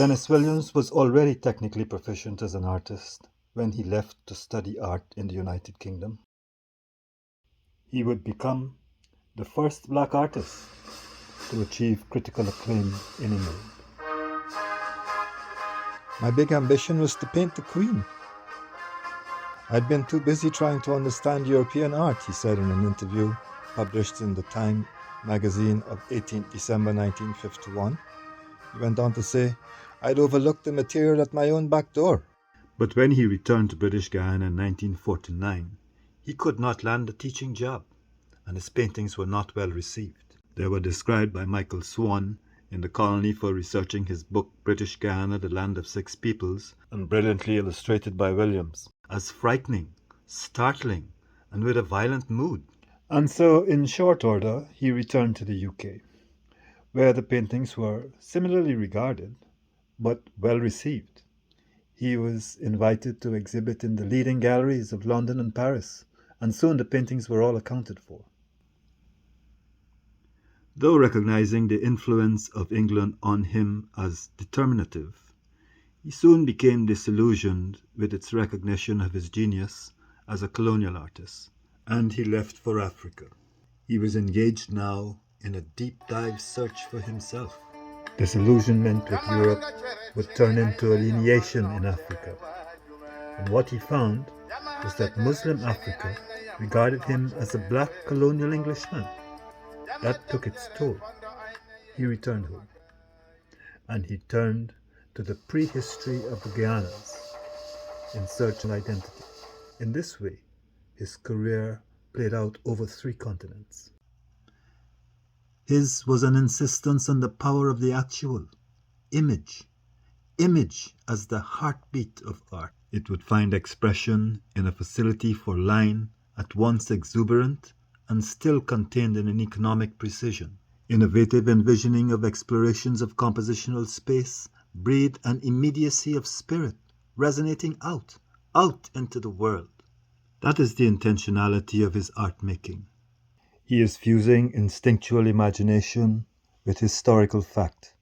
Denis Williams was already technically proficient as an artist when he left to study art in the United Kingdom. He would become the first black artist to achieve critical acclaim in England. My big ambition was to paint the Queen. I'd been too busy trying to understand European art, he said in an interview published in the Time magazine of 18th December 1951. He went on to say, I'd overlooked the material at my own back door. But when he returned to British Guiana in 1949, he could not land a teaching job, and his paintings were not well received. They were described by Michael Swan in the colony for researching his book British Guiana, The Land of Six Peoples, and brilliantly illustrated by Williams, as frightening, startling, and with a violent mood. And so, in short order, he returned to the UK, where the paintings were similarly regarded, but well received. He was invited to exhibit in the leading galleries of London and Paris, and soon the paintings were all accounted for. Though recognizing the influence of England on him as determinative, he soon became disillusioned with its recognition of his genius as a colonial artist, and he left for Africa. He was engaged now in a deep dive search for himself. Disillusionment with Europe would turn into alienation in Africa, and what he found was that Muslim Africa regarded him as a black colonial Englishman. That took its toll. He returned home, and he turned to the prehistory of the Guianas in search of identity. In this way, his career played out over 3 continents. His was an insistence on the power of the actual, image as the heartbeat of art. It would find expression in a facility for line at once exuberant and still contained in an economic precision. Innovative envisioning of explorations of compositional space breathed an immediacy of spirit, resonating out into the world. That is the intentionality of his art making. He is fusing instinctual imagination with historical fact,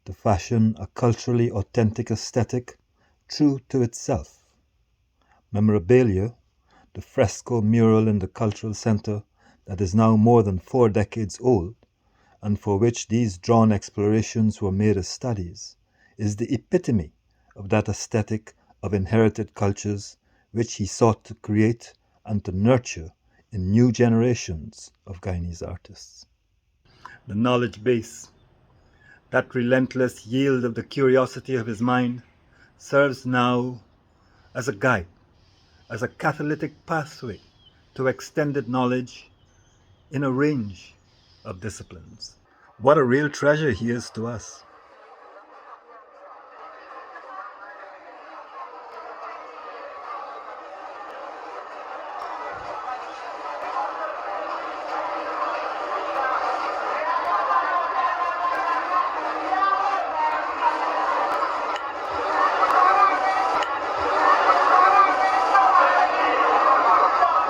to fashion a culturally authentic aesthetic true to itself. Memorabilia, the fresco mural in the cultural center that is now more than 4 decades old, and for which these drawn explorations were made as studies, is the epitome of that aesthetic of inherited cultures which he sought to create and to nurture in new generations of Guyanese artists. The knowledge base, that relentless yield of the curiosity of his mind, serves now as a guide, as a catalytic pathway to extended knowledge in a range of disciplines. What a real treasure he is to us.